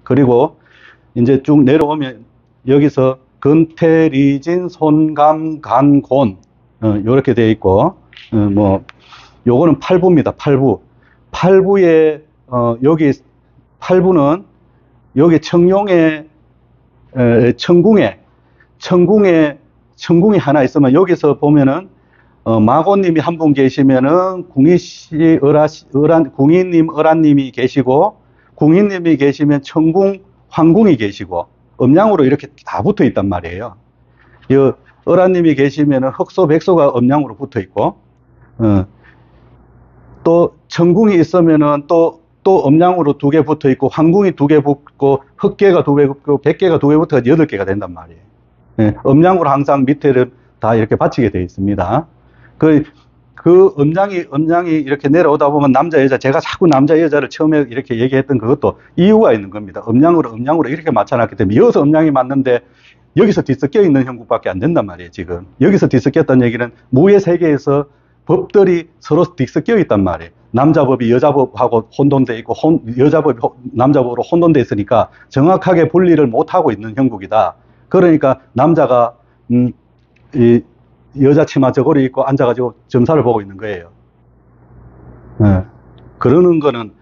그리고 이제 쭉 내려오면 여기서 근태리진 손감간곤 요렇게 되어 있고 뭐 요거는 팔부입니다. 팔부. 팔부에 여기 팔부는 여기 청룡의 천궁에 하나 있으면 여기서 보면은 마고님이 한 분 계시면은 궁이씨 궁이님 어란님이 계시고 궁이님이 계시면 천궁 황궁이 계시고 음양으로 이렇게 다 붙어 있단 말이에요. 이 어란님이 계시면은 흑소 백소가 음양으로 붙어 있고 또 천궁이 있으면은 또 음양으로 두 개 붙어 있고 황궁이 두 개 붙고 흑개가 두 개 붙고 백개가 두 개 붙어서 8개가 된단 말이에요. 음양으로 항상 밑에를 다 이렇게 받치게 되어 있습니다. 그 음양이 이렇게 내려오다 보면 남자, 여자, 제가 자꾸 남자, 여자를 처음에 이렇게 얘기했던 그것도 이유가 있는 겁니다. 음양으로 이렇게 맞춰놨기 때문에 여기서 음양이 맞는데 여기서 뒤섞여 있는 형국밖에 안 된단 말이에요, 지금. 여기서 뒤섞였다는 얘기는 무의 세계에서 법들이 서로 뒤섞여 있단 말이에요. 남자법이 여자법하고 혼돈돼 있고, 여자법이 남자법으로 혼돈돼 있으니까 정확하게 분리를 못하고 있는 형국이다. 그러니까 남자가, 이 여자 치마 저고리 입고 앉아가지고 점사를 보고 있는 거예요. 그러는 거는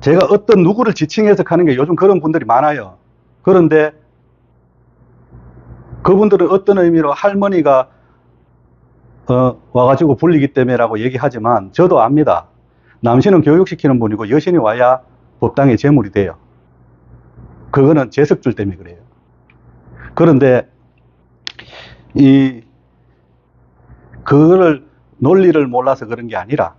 제가 어떤 누구를 지칭해서 하는 게 요즘 그런 분들이 많아요. 그런데 그분들은 어떤 의미로 할머니가 와가지고 불리기 때문에라고 얘기하지만 저도 압니다. 남신은 교육시키는 분이고 여신이 와야 법당의 제물이 돼요. 그거는 제석줄 때문에 그래요. 그런데 그거를 논리를 몰라서 그런 게 아니라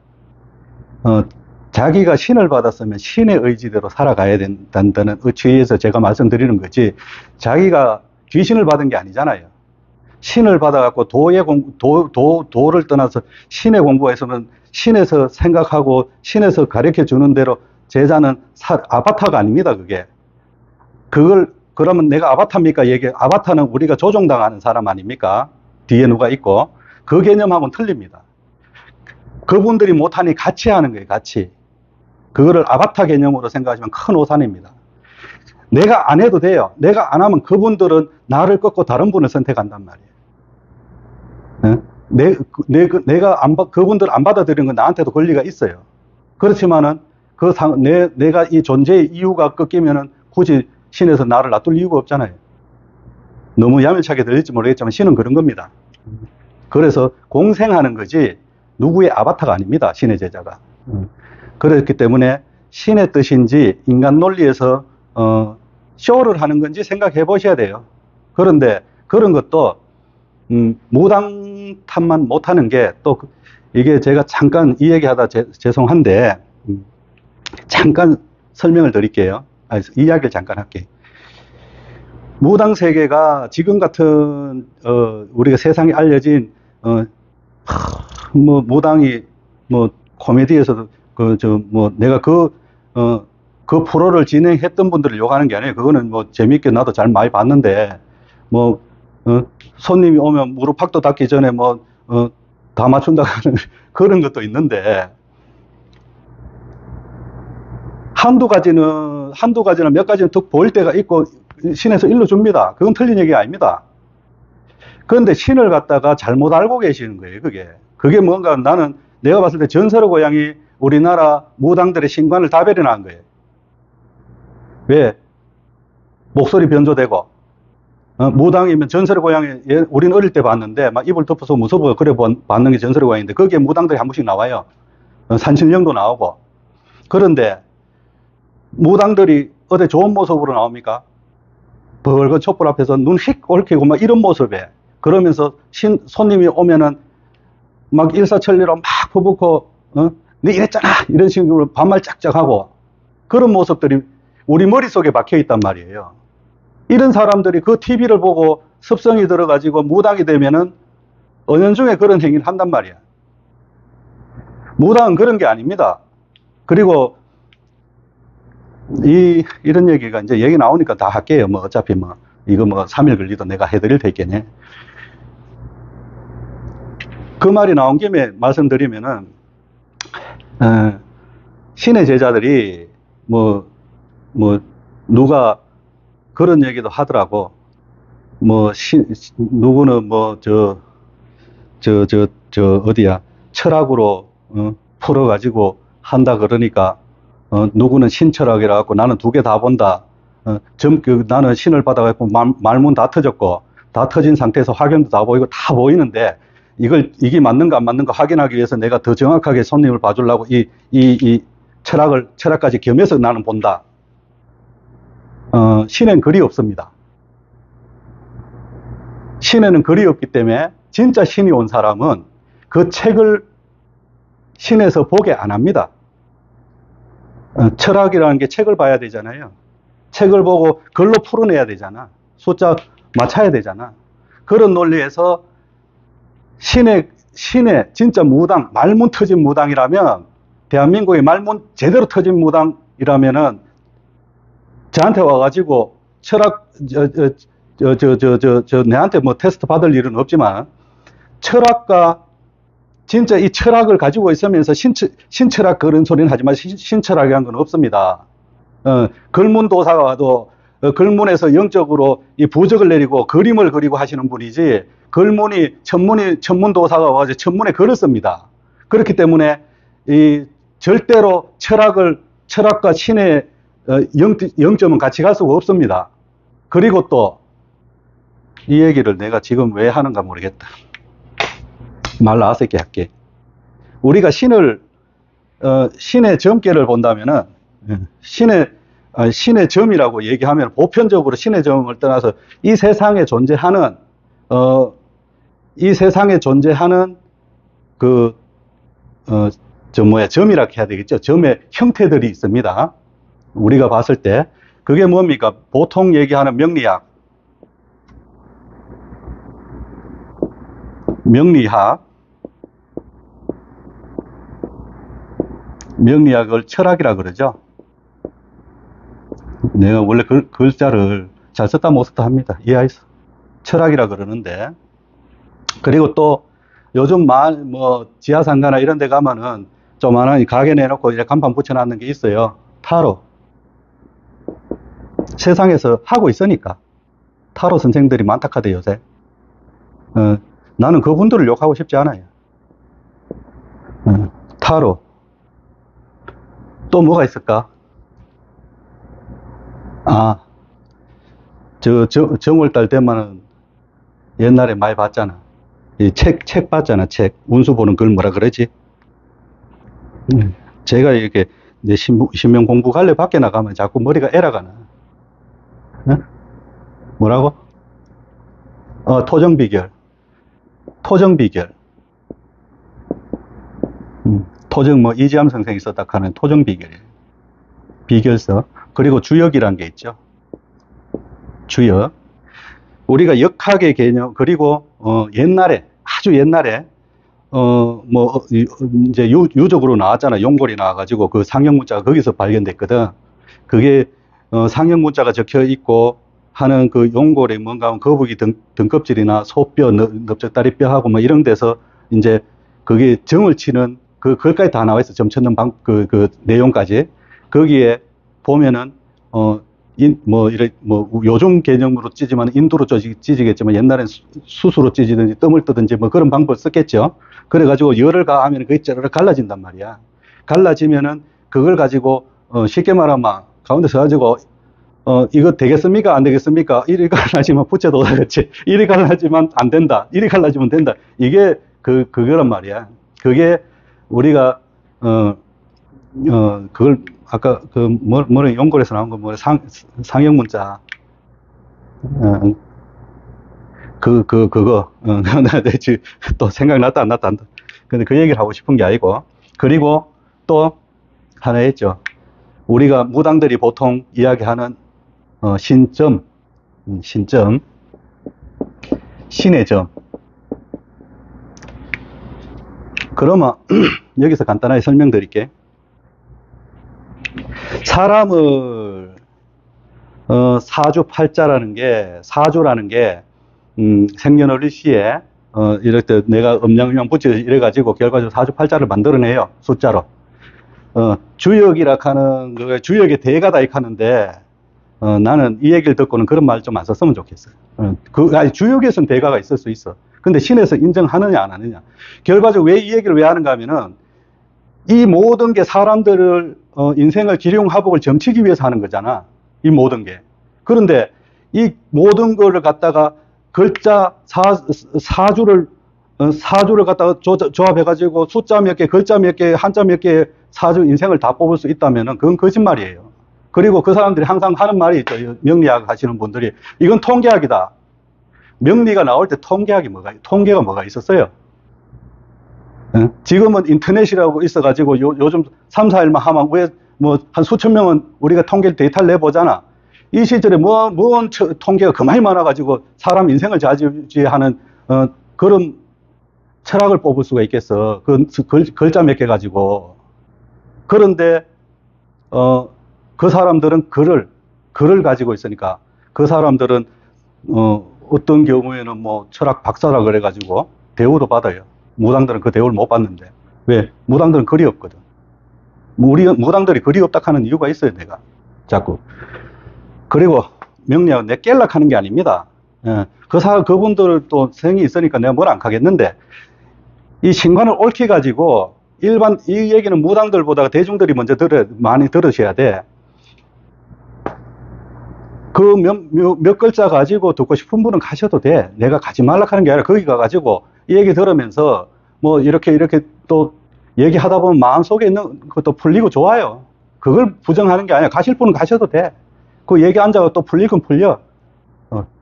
자기가 신을 받았으면 신의 의지대로 살아가야 된다는 의취에서 제가 말씀드리는 거지 자기가 귀신을 받은 게 아니잖아요. 신을 받아갖고 도를 떠나서 신의 공부가 있으면 신에서 생각하고 신에서 가르쳐 주는 대로 제자는 아바타가 아닙니다, 그게. 그러면 내가 아바타입니까? 아바타는 우리가 조종당하는 사람 아닙니까? 뒤에 누가 있고. 그 개념하고는 틀립니다. 그분들이 못하니 같이 하는 거예요, 같이. 그거를 아바타 개념으로 생각하시면 큰 오산입니다. 내가 안 해도 돼요. 내가 안 하면 그분들은 나를 꺾고 다른 분을 선택한단 말이에요. 내가 그분들 안 받아들이는 건 나한테도 권리가 있어요. 그렇지만은 내가 이 존재의 이유가 꺾이면은 굳이 신에서 나를 놔둘 이유가 없잖아요. 너무 야멸차게 들릴지 모르겠지만 신은 그런 겁니다. 그래서 공생하는 거지 누구의 아바타가 아닙니다. 신의 제자가. 그렇기 때문에 신의 뜻인지 인간 논리에서 쇼를 하는 건지 생각해 보셔야 돼요. 그런데 그런 것도 무당 탓만 못하는 게 또 이게 제가 잠깐 이 얘기하다 죄송한데 잠깐 설명을 드릴게요. 이야기를 잠깐 할게요. 무당 세계가 지금 같은 우리가 세상에 알려진 무당이 코미디에서도 내가 그 프로를 진행했던 분들을 욕하는 게 아니에요. 그거는 재밌게 나도 잘 많이 봤는데 손님이 오면 무릎팍도 닿기 전에 다 맞춘다고 하는 그런 것도 있는데 한두 가지는 몇 가지는 더 보일 때가 있고 신에서 일러줍니다. 그건 틀린 얘기가 아닙니다. 그런데 신을 갖다가 잘못 알고 계시는 거예요, 그게 뭔가 내가 봤을 때 전설의 고향이 우리나라 무당들의 신관을 다 배려한 거예요. 왜? 목소리 변조되고, 무당이면 전설의 고향에, 우리는 어릴 때 봤는데, 막 입을 덮어서 무서워, 그래 봤는 게 전설의 고향인데, 거기에 무당들이 한 번씩 나와요. 산신령도 나오고. 그런데, 무당들이 어디 좋은 모습으로 나옵니까? 벌거 촛불 앞에서 눈 휙 얽히고 막 이런 모습에 그러면서 손님이 오면은 막 일사천리로 막 퍼붓고 네 이랬잖아 이런 식으로 반말 짝짝 하고 그런 모습들이 우리 머릿속에 박혀 있단 말이에요. 이런 사람들이 그 TV를 보고 습성이 들어가지고 무당이 되면은 은연중에 그런 행위를 한단 말이야. 무당은 그런 게 아닙니다. 그리고 이런 얘기가 이제 얘기 나오니까 다 할게요. 어차피 이거 3일 걸리도 내가 해드릴 테겠네. 그 말이 나온 김에 말씀드리면은, 신의 제자들이 뭐, 누가 그런 얘기도 하더라고. 뭐, 누구는 뭐, 어디야. 철학으로, 풀어가지고 한다 그러니까, 누구는 신철학이라 갖고 나는 두 개 다 본다. 나는 신을 받아갖고 말문 다 터졌고, 다 터진 상태에서 화경도 다 보이고 다 보이는데, 이게 맞는가 안 맞는가 확인하기 위해서 내가 더 정확하게 손님을 봐주려고 이 철학까지 겸해서 나는 본다. 신에는 글이 없습니다. 신에는 글이 없기 때문에 진짜 신이 온 사람은 그 책을 신에서 보게 안 합니다. 철학이라는 게 책을 봐야 되잖아요. 책을 보고 글로 풀어내야 되잖아. 숫자 맞춰야 되잖아. 그런 논리에서 신의 진짜 무당, 말문 터진 무당이라면, 대한민국의 말문 제대로 터진 무당이라면은 저한테 와가지고 철학, 내한테 뭐 테스트 받을 일은 없지만, 철학과, 진짜 이 철학을 가지고 있으면서 신철학 그런 소리는 하지만 신철학이라는 건 없습니다. 글문도사가 와도 글문에서 영적으로 이 부적을 내리고 그림을 그리고 하시는 분이지, 천문도사가 와서 천문에 글을 씁니다. 그렇기 때문에 절대로 철학과 신의 영점은 같이 갈 수가 없습니다. 그리고 또 이 얘기를 내가 지금 왜 하는가 모르겠다. 말 나왔을게 할게. 우리가 신의 점괘를 본다면은, 신의 점이라고 얘기하면 보편적으로 신의 점을 떠나서 이 세상에 존재하는 점이라 해야 되겠죠. 점의 형태들이 있습니다. 우리가 봤을 때. 그게 뭡니까? 보통 얘기하는 명리학을 철학이라 그러죠. 내가 원래 글자를 잘 썼다 못 썼다 합니다. 이해하겠어. 철학이라 그러는데, 그리고 또 요즘 지하상가나 이런 데 가면은 조만한 가게 내놓고 이렇게 간판 붙여놨는 게 있어요. 타로. 세상에서 하고 있으니까. 타로 선생들이 많다 카대 요새. 나는 그분들을 욕하고 싶지 않아요. 타로. 또 뭐가 있을까? 정월달 되면은 옛날에 많이 봤잖아. 이 책 봤잖아, 책. 운수 보는 걸 뭐라 그러지? 제가 이렇게 내 신명 공부 갈래 밖에 나가면 자꾸 머리가 에러가 나. 뭐라고? 토정비결. 토정 이지암 선생이 썼다 하는 토정비결이에요. 비결서. 그리고 주역이란 게 있죠. 주역. 우리가 역학의 개념, 그리고 아주 옛날에 이제 유적으로 나왔잖아. 용골이 나와가지고 그 상형 문자가 거기서 발견됐거든. 그게 상형 문자가 적혀 있고 하는 그 용골에 뭔가 하면 거북이 등껍질이나 소뼈, 넓적다리뼈하고 뭐 이런 데서 이제 그게 정을 치는 그걸까지 다 나와 있어. 점 찾는 그 내용까지. 거기에 보면은 요즘 개념으로 찌지만 인두로 찌지겠지만 옛날엔 수수로 찌지든지 뜸을 뜨든지 뭐 그런 방법을 썼겠죠. 그래가지고 열을 가하면 그게 쩌르륵 갈라진단 말이야. 갈라지면은 그걸 가지고 쉽게 말하면 가운데 서가지고 이거 되겠습니까? 안 되겠습니까? 이리 갈라지면 부채도 그렇지. 이리 갈라지면 안 된다. 이리 갈라지면 된다. 이게 그거란 말이야. 그게 우리가 그걸 아까 용골에서 나온 거 상형 문자 그거 또 생각났다 안 났다 한다. 근데 그 얘기를 하고 싶은 게 아니고, 그리고 또 하나 있죠. 우리가 무당들이 보통 이야기하는 신점, 신의 점. 그러면 여기서 간단하게 설명드릴게. 사람을 사주팔자라는 게, 사주라는 게 생년월일시에 이럴 때 내가 음양음양 붙여 이래가지고 결과적으로 사주팔자를 만들어내요. 숫자로. 주역이라 하는, 그 주역의 대가다 이렇게 하는데, 나는 이 얘기를 듣고는 그런 말 좀 안 썼으면 좋겠어요. 아니, 주역에서는 대가가 있을 수 있어. 근데 신에서 인정하느냐, 안 하느냐. 결과적으로 왜 이 얘기를 왜 하는가 하면은, 이 모든 게 사람들을, 인생을 기룡화복을 점치기 위해서 하는 거잖아. 이 모든 게. 그런데 이 모든 거를 갖다가 글자, 사주를 갖다가 조합해가지고 숫자 몇 개, 글자 몇 개, 한자 몇 개 사주 인생을 다 뽑을 수 있다면은 그건 거짓말이에요. 그리고 그 사람들이 항상 하는 말이 있죠. 명리학 하시는 분들이. 이건 통계학이다. 명리가 나올 때 통계가 뭐가 있었어요? 지금은 인터넷이라고 있어가지고 요즘 3, 4일만 하면 왜 뭐 한 수천 명은 우리가 통계 데이터를 내보잖아. 이 시절에 뭔 통계가 그만이 많아가지고 사람 인생을 좌지우지하는 그런 철학을 뽑을 수가 있겠어. 글자 몇 개 가지고. 그런데 그 사람들은 글을 가지고 있으니까 그 사람들은 어떤 경우에는 뭐 철학 박사라 그래가지고 대우도 받아요. 무당들은 그 대우를 못 받는데. 왜? 무당들은 글이 없거든. 무당들이 글이 없다 하는 이유가 있어요, 내가. 자꾸. 그리고 명리학은 내 깰락 하는 게 아닙니다. 예. 그분들 또 생이 있으니까 내가 뭘 안 하겠는데, 이 신관을 옳게 가지고, 이 얘기는 무당들보다 대중들이 먼저 많이 들으셔야 돼. 그 몇 글자 가지고 듣고 싶은 분은 가셔도 돼. 내가 가지 말라 하는 게 아니라 거기 가가지고 이 얘기 들으면서 뭐 이렇게 또 얘기하다 보면 마음속에 있는 것도 풀리고 좋아요. 그걸 부정하는 게 아니라 가실 분은 가셔도 돼. 그 얘기 앉아가 또 풀리건 풀려.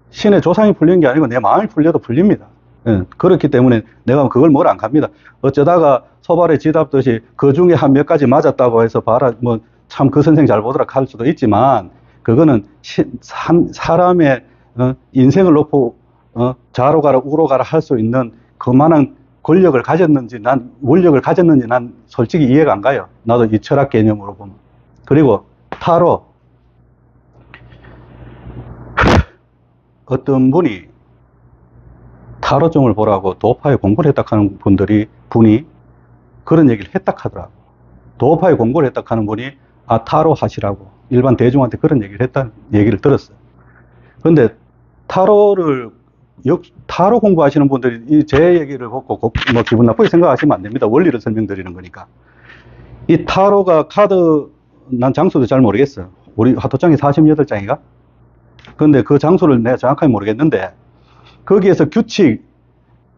신의 조상이 풀리는 게 아니고 내 마음이 풀려도 풀립니다. 예, 그렇기 때문에 내가 그걸 뭘 안 갑니다. 어쩌다가 소발에 지답듯이 그 중에 한 몇 가지 맞았다고 해서 봐라, 뭐 참 그 선생 잘 보더라 할 수도 있지만, 그거는 사람의 인생을 놓고 좌로 가라 우로 가라 할 수 있는 그만한 권력을 가졌는지, 원력을 가졌는지 난 솔직히 이해가 안 가요. 나도 이 철학 개념으로 보면. 그리고 타로. 어떤 분이 타로점을 보라고 도파에 공부를 했다 하는 분이 그런 얘기를 했다 하더라고. 도파에 공부를 했다 하는 분이 타로 하시라고 일반 대중한테 그런 얘기를 했다는 얘기를 들었어요. 그런데 타로 공부하시는 분들이 제 얘기를 듣고 뭐 기분 나쁘게 생각하시면 안 됩니다. 원리를 설명드리는 거니까. 이 타로가 난 장소도 잘 모르겠어요. 우리 화토장이 48장인가? 근데 그 장소를 내가 정확하게 모르겠는데, 거기에서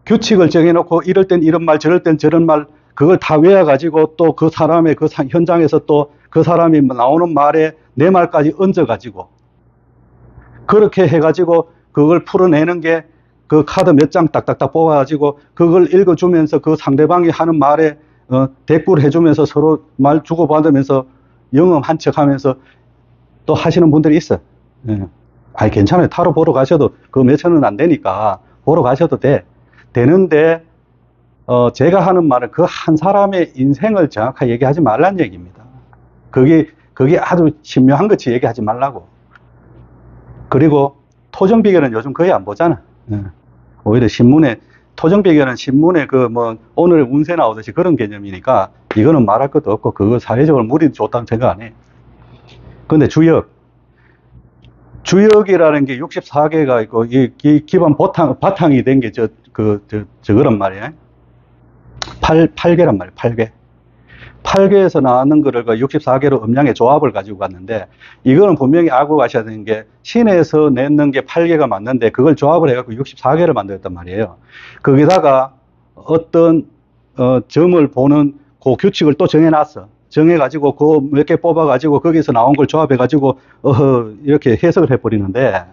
규칙을 정해놓고 이럴 땐 이런 말, 저럴 땐 저런 말, 그걸 다 외워가지고 또 그 사람의 그 현장에서 또 그 사람이 나오는 말에 내 말까지 얹어가지고, 그렇게 해가지고 그걸 풀어내는 게 그 카드 몇 장 딱딱딱 뽑아가지고 그걸 읽어주면서 그 상대방이 하는 말에 대꾸를 해주면서 서로 말 주고받으면서 영음 한 척 하면서 또 하시는 분들이 있어요. 예. 아니, 괜찮아요. 타로 보러 가셔도 그 몇천 원 안 되니까 보러 가셔도 되는데, 제가 하는 말은 그 한 사람의 인생을 정확하게 얘기하지 말라는 얘기입니다. 그게 아주 신묘한 것이 얘기하지 말라고. 그리고 토정비결은 요즘 거의 안 보잖아. 오히려 토정비결은 신문에 오늘 운세 나오듯이 그런 개념이니까 이거는 말할 것도 없고 그거 사회적으로 무리 좋다는 생각 안 해. 근데 주역이라는 게 64개가 있고, 이 기본 바탕이 된 게 저거란 말이에요. 8개란 말이에요, 8개. 8개에서 나왔는 거를 64개로 음양의 조합을 가지고 갔는데, 이거는 분명히 알고 가셔야 되는 게, 신에서 냈는 게 8개가 맞는데, 그걸 조합을 해갖고 64개를 만들었단 말이에요. 거기다가 어떤, 점을 보는 그 규칙을 또 정해놨어. 정해가지고 그 몇 개 뽑아가지고 거기서 나온 걸 조합해가지고 이렇게 해석을 해버리는데,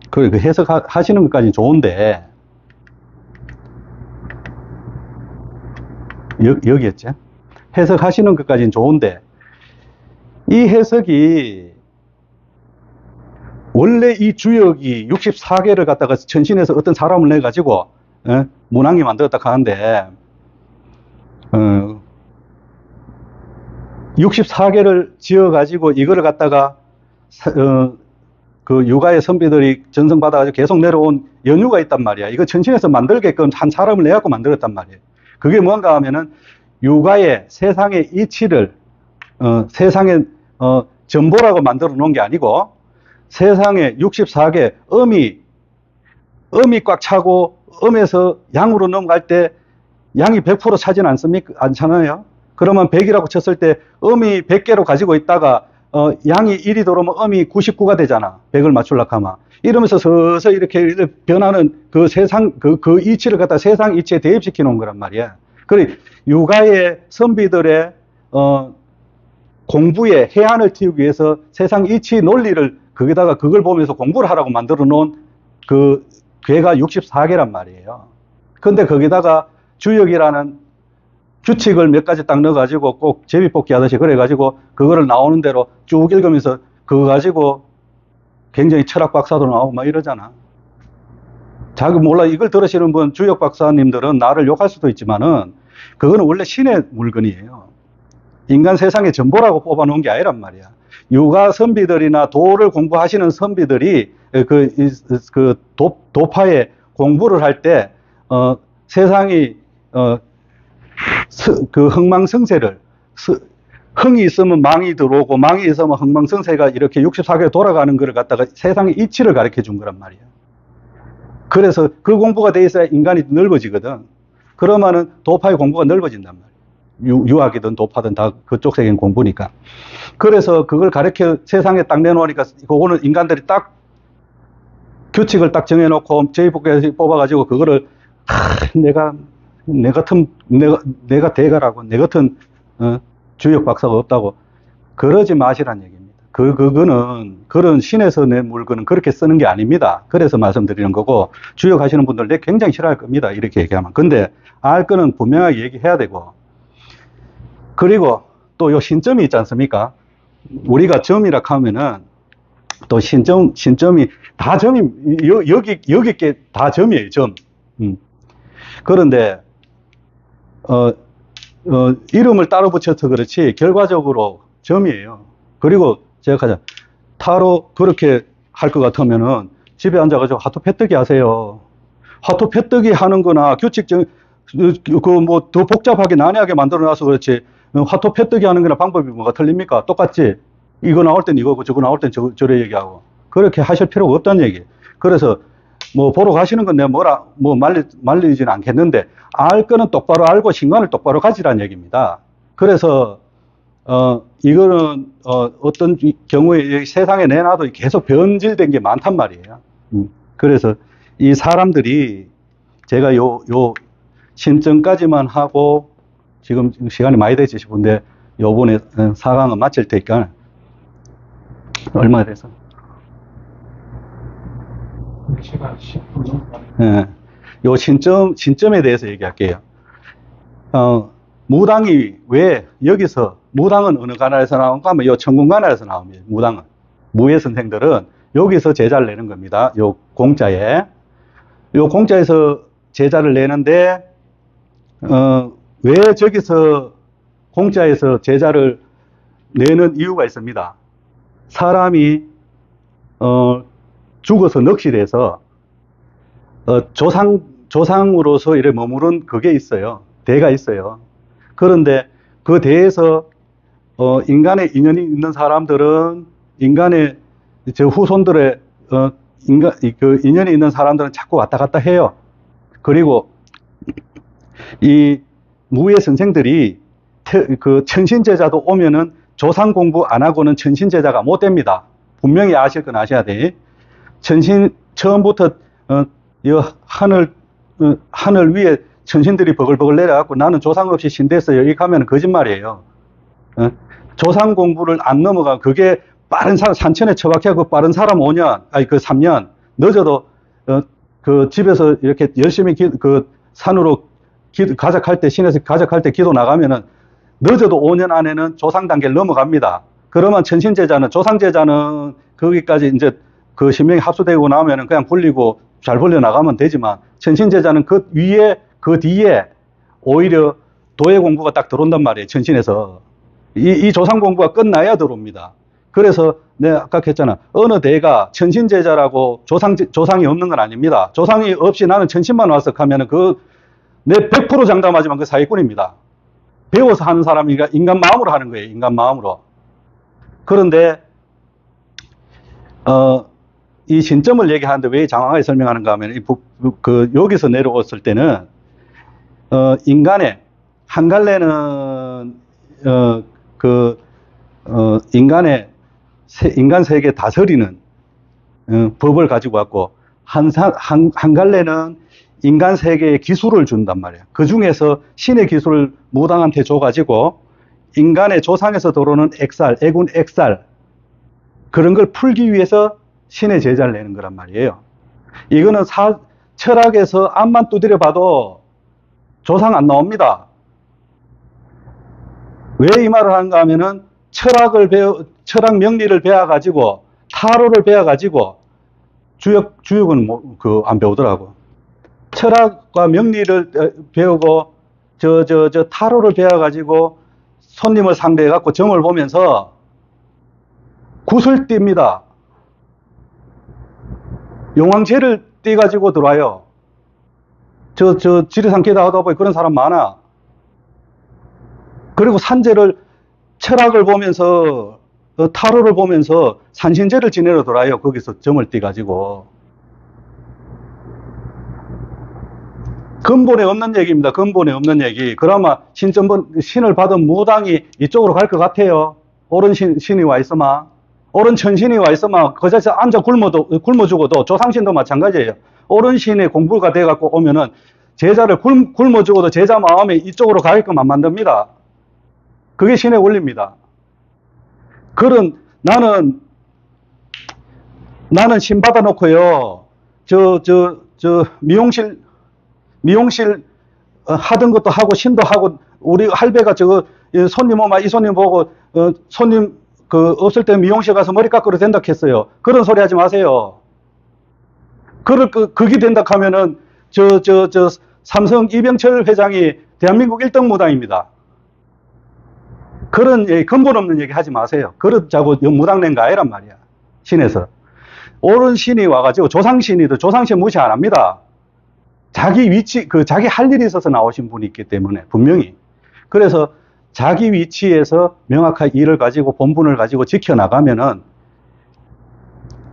그 해석하시는 것까지는 좋은데, 여기였죠. 해석하시는 것까지는 좋은데, 이 해석이 원래 이 주역이 64개를 갖다가 천신에서 어떤 사람을 내가지고 문항이 만들었다 하는데, 64개를 지어가지고 이거를 갖다가 그 육아의 선비들이 전성받아가지고 계속 내려온 연유가 있단 말이야. 이거 천신에서 만들게끔 한 사람을 내갖고 만들었단 말이에요. 그게 뭔가 하면은 육아의 세상의 이치를 세상의 전보라고 만들어 놓은 게 아니고 세상에 64개 음이 꽉 차고 음에서 양으로 넘어갈 때 양이 100% 차지는 않잖아요. 그러면 100이라고 쳤을 때 음이 100개로 가지고 있다가 양이 1이 들어오면 음이 99가 되잖아. 100을 맞추려고 하면. 이러면서 서서히 이렇게 변하는 그 세상, 그 이치를 갖다 세상 이치에 대입시켜 놓은 거란 말이야. 그래, 육아의 선비들의, 공부에 해안을 틔우기 위해서 세상 이치 논리를 거기다가 그걸 보면서 공부를 하라고 만들어 놓은 그 괴가 64개란 말이에요. 근데 거기다가 주역이라는 규칙을 몇 가지 딱 넣어가지고 꼭 제비뽑기 하듯이 그래가지고 그거를 나오는 대로 쭉 읽으면서 그거 가지고 굉장히 철학 박사도 나오고 막 이러잖아. 자기 몰라 이걸 들으시는 분 주역 박사님들은 나를 욕할 수도 있지만은 그거는 원래 신의 물건이에요. 인간 세상의 전보라고 뽑아놓은 게 아니란 말이야. 육아 선비들이나 도를 공부하시는 선비들이 도파의 공부를 할 때 세상이 그 흥망성쇠를 흥이 있으면 망이 들어오고 망이 있으면 흥망성쇠가 이렇게 64개 돌아가는 것을 갖다가 세상의 이치를 가르쳐 준 거란 말이야. 그래서 그 공부가 돼 있어야 인간이 넓어지거든. 그러면은 도파의 공부가 넓어진단 말이야. 유학이든 도파든 다 그쪽 세계인 공부니까. 그래서 그걸 가르쳐 세상에 딱 내놓으니까 그거는 인간들이 딱 규칙을 딱 정해놓고 제비뽑기에서 뽑아가지고 그거를 내가 대가라고 내 같은 주역 박사가 없다고 그러지 마시란 얘기입니다. 그거는 그런 신에서 낸 물건은 그렇게 쓰는 게 아닙니다. 그래서 말씀드리는 거고 주역 하시는 분들 내 굉장히 싫어할 겁니다. 이렇게 얘기하면. 근데 알 거는 분명하게 얘기해야 되고 그리고 또 요 신점이 있지 않습니까? 우리가 점이라 하면은 또 신점이 다 점이 여기 게 다 점이에요. 점. 그런데 이름을 따로 붙여서 그렇지 결과적으로 점이에요. 그리고 제가 가자 타로 그렇게 할 것 같으면은 집에 앉아가지고 하토 패뜨기 하세요. 하토 패뜨기 하는 거나 규칙적 뭐 더 복잡하게 난해하게 만들어 놔서 그렇지 하토 패뜨기 하는 거나 방법이 뭐가 틀립니까? 똑같지. 이거 나올 땐 이거고 저거 나올 땐 저래 얘기하고 그렇게 하실 필요가 없다는 얘기. 그래서 뭐 보러 가시는 건 내가 뭐 말리지는 않겠는데 알 거는 똑바로 알고 신관을 똑바로 가지라는 얘기입니다. 그래서 이거는 어떤 경우에 세상에 내놔도 계속 변질된 게 많단 말이에요. 그래서 이 사람들이 제가 요 신점까지만 하고 지금 시간이 많이 되지 싶은데 요번에 4강은 마칠 테니까 얼마 돼서? 시간 10분 정도. 예. 요 신점에 대해서 얘기할게요. 무당이 왜 여기서 무당은 어느 관할에서 나온가 하면 요 천군 관할에서 나옵니다. 무당은 무예 선생들은 여기서 제자를 내는 겁니다. 요 공짜에 요 공짜에서 제자를 내는데 왜 저기서 공짜에서 제자를 내는 이유가 있습니다. 사람이 죽어서 넋이 조상으로서 이래 머무른 그게 있어요. 대가 있어요. 그런데 그 대에서 인간의 인연이 있는 사람들은 인간의 저 후손들의 그 인연이 있는 사람들은 자꾸 왔다 갔다 해요. 그리고 이 무예 선생들이 그 천신제자도 오면은 조상 공부 안 하고는 천신제자가 못 됩니다. 분명히 아실 건 아셔야 돼. 처음부터 하늘 위에 천신들이 버글버글 내려갖고 나는 조상 없이 신됐어요. 이렇게 하면 거짓말이에요. 조상 공부를 안 넘어가 그게 빠른 사람 산천에 처박혀서 빠른 사람 5년 아니 그 3년 늦어도 그 집에서 이렇게 열심히 그 산으로 가작할 때 신에서 가작할 때 기도 나가면은 늦어도 5년 안에는 조상 단계를 넘어갑니다. 그러면 천신제자는 조상제자는 거기까지 이제 그 신명이 합수되고 나면은 그냥 불리고 잘 불려 나가면 되지만 천신제자는 그 위에 그 뒤에 오히려 도의 공부가 딱 들어온단 말이에요. 천신에서 이 조상 공부가 끝나야 들어옵니다. 그래서 내가 아까 했잖아. 어느 대가 천신제자라고 조상이 없는 건 아닙니다. 조상이 없이 나는 천신만 와서 하면은 내 100% 장담하지만 그 사기꾼입니다. 배워서 하는 사람이니까 인간 마음으로 하는 거예요. 인간 마음으로. 그런데 이 신점을 얘기하는데 왜 장황하게 설명하는가 하면 여기서 내려왔을 때는 인간의 한 갈래는 인간 세계 다스리는 법을 가지고 왔고 한 갈래는 인간 세계에 기술을 준단 말이에요. 그 중에서 신의 기술을 무당한테 줘가지고 인간의 조상에서 들어오는 액살, 애군 액살 그런 걸 풀기 위해서 신의 제자를 내는 거란 말이에요. 이거는 철학에서 앞만 두드려 봐도 조상 안 나옵니다. 왜 이 말을 하는가 하면은 철학 명리를 배워가지고 타로를 배워가지고 주역은 안 배우더라고. 철학과 명리를 배우고 타로를 배워가지고 손님을 상대해갖고 점을 보면서 굿을 띱니다. 용왕제를 띄가지고 들어와요. 지리산 기다 하다 보니 그런 사람 많아. 그리고 산제를 철학을 보면서 타로를 보면서 산신제를 지내러 들어와요. 거기서 점을 띄가지고. 근본에 없는 얘기입니다. 근본에 없는 얘기. 그러면 신을 받은 무당이 이쪽으로 갈 것 같아요. 옳은 신이 와 있으면. 옳은 천신이 와 있으면 그 자리에서 앉아 굶어 죽어도 조상신도 마찬가지예요. 옳은 신의 공부가 돼갖고 오면은 제자를 굶어 죽어도 제자 마음에 이쪽으로 가게끔 안 만듭니다. 그게 신의 원리입니다. 나는 신 받아놓고요. 미용실 하던 것도 하고 신도 하고 우리 할배가 손님 오면 이 손님 보고 손님 없을 때 미용실 가서 머리 깎으러 된다 했어요. 그런 소리 하지 마세요. 그게 된다 하면은 삼성 이병철 회장이 대한민국 1등 무당입니다. 그런 근본 없는 얘기 하지 마세요. 그러자고 무당 낸 거 아니란 말이야. 신에서. 옳은 신이 와가지고 조상신이도 조상신 무시 안 합니다. 자기 위치, 자기 할 일이 있어서 나오신 분이 있기 때문에, 분명히. 그래서 자기 위치에서 명확한 일을 가지고 본분을 가지고 지켜나가면은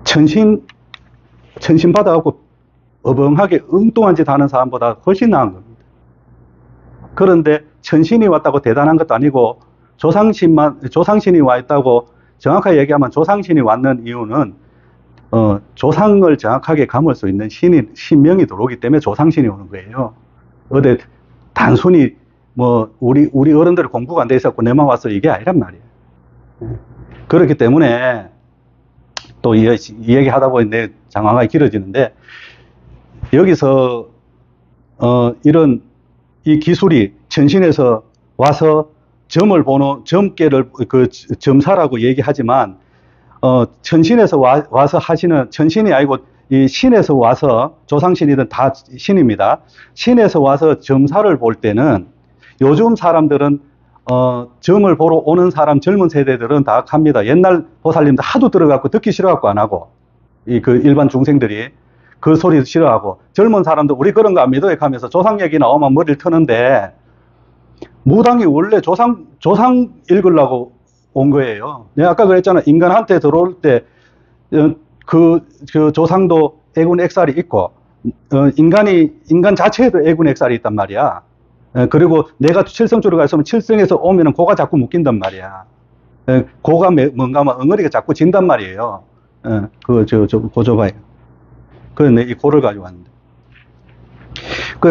천신 받아갖고 어벙하게 엉뚱한 짓 하는 사람보다 훨씬 나은 겁니다. 그런데 천신이 왔다고 대단한 것도 아니고 조상신이 와 있다고 정확하게 얘기하면 조상신이 왔는 이유는 조상을 정확하게 감을 수 있는 신명이 들어오기 때문에 조상신이 오는 거예요. 어디 단순히 우리 어른들 공부가 안 돼 있었고 내만 와서 이게 아니란 말이에요. 그렇기 때문에 또 이 얘기 하다 보니 내 장황하게 길어지는데 여기서 이런 이 기술이 천신에서 와서 점괘를 점사라고 얘기하지만 천신에서 와서 하시는 천신이 아니고 이 신에서 와서 조상신이든 다 신입니다. 신에서 와서 점사를 볼 때는 요즘 사람들은 점을 보러 오는 사람 젊은 세대들은 다 합니다. 옛날 보살님들 하도 들어갖고 듣기 싫어갖고 안 하고 일반 중생들이 그 소리 싫어하고 젊은 사람들 우리 그런 거 안 믿어요 하면서 조상 얘기 나오면 머리를 트는데 무당이 원래 조상 읽으려고 온 거예요. 내가 아까 그랬잖아. 인간한테 들어올 때 그 조상도 애군 액살이 있고 인간 자체에도 애군 액살이 있단 말이야. 그리고 내가 칠성주로 가 있으면 칠성에서 오면은 고가 자꾸 묶인단 말이야. 고가 뭔가 하면 엉어리가 자꾸 진단 말이에요. 고줘봐요. 그래서 이 고를 가지고 왔는데.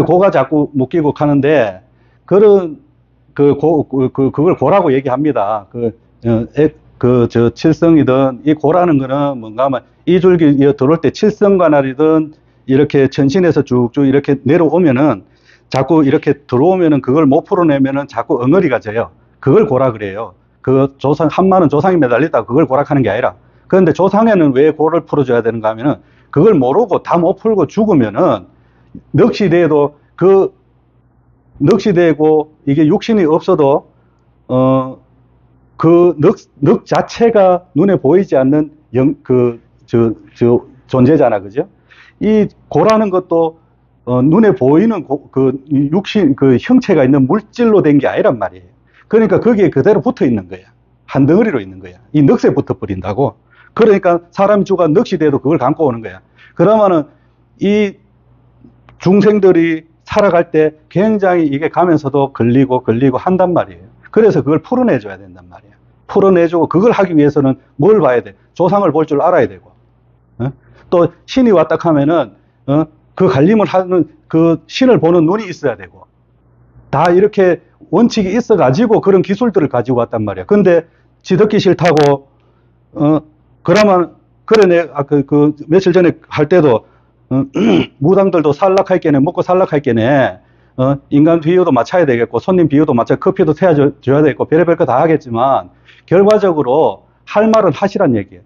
고가 자꾸 묶이고 가는데, 그걸 고라고 얘기합니다. 칠성이든, 이 고라는 거는 뭔가 하면 이 줄기 들어올 때 칠성관할이든 이렇게 천신에서 쭉쭉 이렇게 내려오면은 자꾸 이렇게 들어오면은 그걸 못 풀어내면은 자꾸 엉어리가 져요. 그걸 고라 그래요. 한마는 조상이 매달렸다고 그걸 고락하는 게 아니라. 그런데 조상에는 왜 고를 풀어줘야 되는가 하면은 그걸 모르고 다 못 풀고 죽으면은 넋이 되고 이게 육신이 없어도 넋 자체가 눈에 보이지 않는 존재잖아, 그죠? 이 고라는 것도 눈에 보이는 육신 형체가 있는 물질로 된 게 아니란 말이에요. 그러니까 거기에 그대로 붙어 있는 거야. 한 덩어리로 있는 거야. 이 넋에 붙어 버린다고. 그러니까 사람이 죽어 넋이 돼도 그걸 감고 오는 거야. 그러면은 이 중생들이 살아갈 때 굉장히 이게 가면서도 걸리고 한단 말이에요. 그래서 그걸 풀어내줘야 된단 말이에요. 풀어내주고 그걸 하기 위해서는 뭘 봐야 돼? 조상을 볼 줄 알아야 되고. 또 신이 왔다 하면은 그 갈림을 하는 그 신을 보는 눈이 있어야 되고. 다 이렇게 원칙이 있어 가지고 그런 기술들을 가지고 왔단 말이야. 근데 지듣기 싫다고 그러면 그래 내가 그 며칠 전에 할 때도 무당들도 살락할 게네 먹고 살락할 게네 인간 비유도 맞춰야 되겠고 손님 비유도 맞춰 커피도 태워줘야 되겠고 별의별 거 다 하겠지만 결과적으로 할 말은 하시란 얘기예요.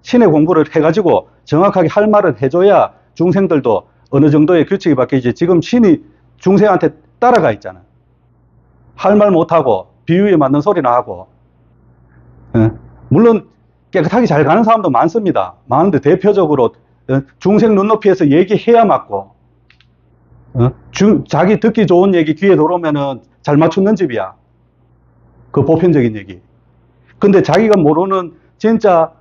신의 공부를 해가지고 정확하게 할 말을 해줘야 중생들도 어느 정도의 규칙이 바뀌지. 지금 신이 중생한테 따라가 있잖아. 할 말 못하고 비유에 맞는 소리나 하고. 물론 깨끗하게 잘 가는 사람도 많습니다. 많은데 대표적으로 중생 눈높이에서 얘기해야 맞고 자기 듣기 좋은 얘기 귀에 들어오면은 잘 맞추는 집이야. 그 보편적인 얘기. 근데 자기가 모르는 진짜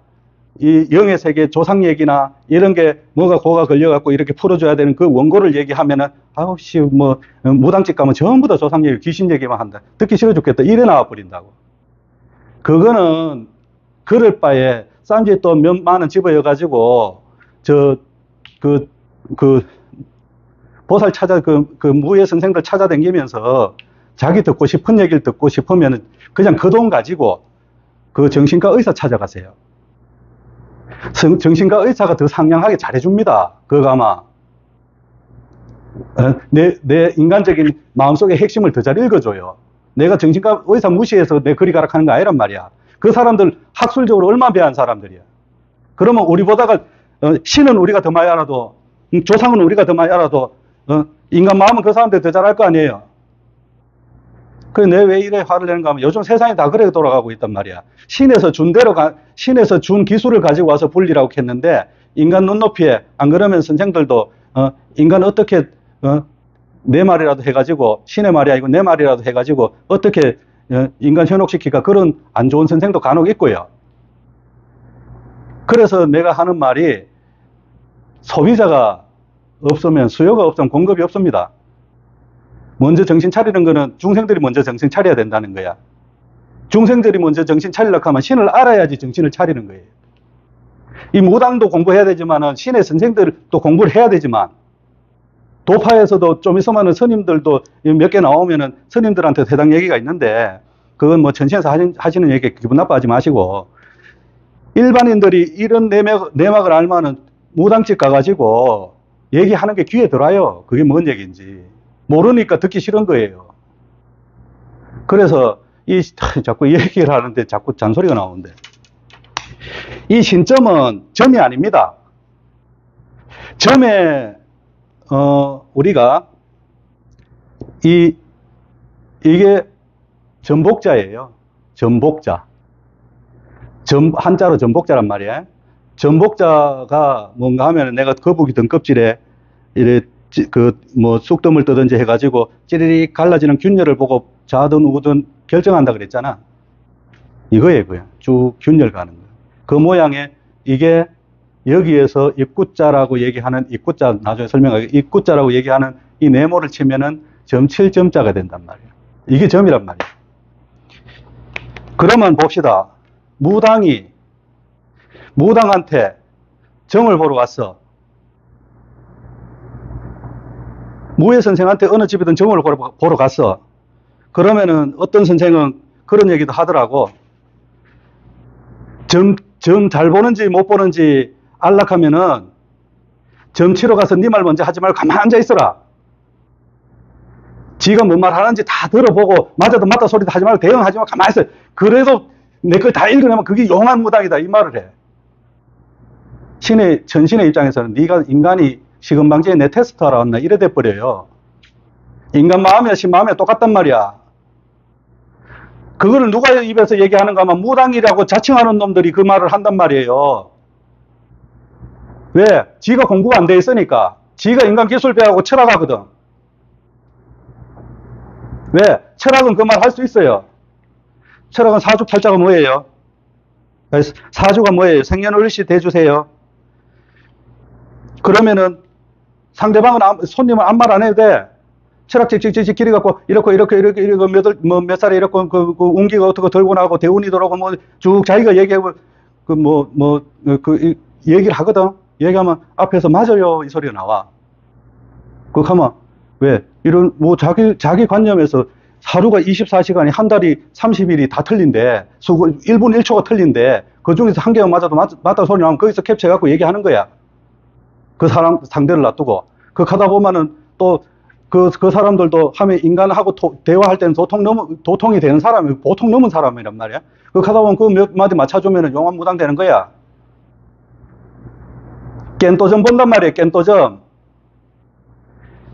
이 영의 세계 조상 얘기나 이런 게 뭐가 고가 걸려갖고 이렇게 풀어줘야 되는 그 원고를 얘기하면은 아우 씨 뭐 무당집 가면 전부 다 조상 얘기 귀신 얘기만 한다. 듣기 싫어 죽겠다. 이래 나와 버린다고. 그거는 그럴 바에 쌈지에 또 몇만 원 집어여가지고 보살 찾아 그 무예 선생들 찾아다니면서 자기 듣고 싶은 얘기를 듣고 싶으면 그냥 그 돈 가지고 그 정신과 의사 찾아가세요. 정신과 의사가 더 상냥하게 잘해줍니다. 그거 아마 내 인간적인 마음속의 핵심을 더 잘 읽어줘요. 내가 정신과 의사 무시해서 내 그리 가락하는 거 아니란 말이야. 그 사람들 학술적으로 얼마나 배운 사람들이야. 그러면 우리보다가 신은 우리가 더 많이 알아도 조상은 우리가 더 많이 알아도 인간 마음은 그 사람들 더 잘할 거 아니에요. 그 내 왜 이래 화를 내는가 하면 요즘 세상이 다 그렇게 돌아가고 있단 말이야. 신에서 준 대로 신에서 준 기술을 가지고 와서 불리라고 했는데 인간 눈높이에 안 그러면 선생들도 인간 어떻게 내 말이라도 해가지고 신의 말이 아니고 내 말이라도 해가지고 어떻게 인간 현혹시킬까 그런 안 좋은 선생도 간혹 있고요. 그래서 내가 하는 말이 소비자가 없으면 수요가 없으면 공급이 없습니다. 먼저 정신 차리는 거는 중생들이 먼저 정신 차려야 된다는 거야. 중생들이 먼저 정신 차리려고 하면 신을 알아야지 정신을 차리는 거예요. 이 무당도 공부해야 되지만 신의 선생들도 공부를 해야 되지만 도파에서도 좀 있으면 스님들도 몇 개 나오면은 스님들한테 해당 얘기가 있는데 그건 뭐 전시에서 하시는 얘기 기분 나빠하지 마시고 일반인들이 이런 내막을 알면은 무당집 가가지고 얘기하는 게 귀에 들어와요. 그게 뭔 얘기인지. 모르니까 듣기 싫은 거예요. 그래서 자꾸 이 얘기를 하는데 자꾸 잔소리가 나오는데 이 신점은 점이 아닙니다. 점에 우리가 이게 전복자예요. 전복자. 한자로 전복자란 말이에요. 전복자가 뭔가 하면 내가 거북이 등껍질에 이래 쑥뜸을 뜨든지 해가지고 찌리릭 갈라지는 균열을 보고 자든 우든 결정한다 그랬잖아. 이거예요, 그냥. 쭉 균열 가는 거예요. 그 모양의 이게 여기에서 입구자라고 얘기하는 입구자, 나중에 설명하겠습니다. 입구자라고 얘기하는 이 네모를 치면은 점 7점자가 된단 말이에요. 이게 점이란 말이에요. 그러면 봅시다. 무당한테 점을 보러 갔어. 무예 선생한테 어느 집이든 점을 보러 갔어. 그러면은 어떤 선생은 그런 얘기도 하더라고. 점 잘 보는지 못 보는지 알락하면은 점 치러 가서 네 말 먼저 하지 말고 가만히 앉아 있어라. 지가 뭔 말 하는지 다 들어보고 맞아도 맞다 소리도 하지 말고 대응하지 말고 가만히 있어. 그래도 내 걸 다 읽어내면 그게 용한 무당이다 이 말을 해. 전신의 입장에서는 네가 인간이 시금방지에 내 테스트 하러 왔나 이래 돼버려요. 인간 마음이야 신 마음이야 똑같단 말이야. 그거를 누가 입에서 얘기하는가 하면 무당이라고 자칭하는 놈들이 그 말을 한단 말이에요. 왜? 지가 공부가 안 돼 있으니까. 지가 인간 기술 배우고 철학하거든. 왜? 철학은 그 말 할 수 있어요. 철학은 사주 팔자가 뭐예요? 사주가 뭐예요? 생년월일시 대주세요. 그러면은 상대방은 손님은 아무 말 안 해도 돼. 철학 찍찍찍 길이 갖고 이렇게 몇 살에 이렇게 그 운기가 어떻게 들고 나고 대운이 들어오고 뭐 쭉 자기가 얘기하고 얘기를 하거든. 얘기하면 앞에서 맞아요 이 소리가 나와. 그거 하면 왜 이런 뭐 자기 관념에서 하루가 24시간이 한 달이 30일이 다 틀린데 1분 1초가 틀린데 그 중에서 한 개가 맞아도 맞다 소리 나오면 거기서 캡처해 갖고 얘기하는 거야. 그 사람 상대를 놔두고 그 하다 보면은 또 그 사람들도 하면 인간하고 대화할 때는 도통이 되는 사람이 보통 넘은 사람이란 말이야. 그 하다 보면 그 몇 마디 맞춰주면은 용암무당 되는 거야. 깬또점 본단 말이에요. 깬또점.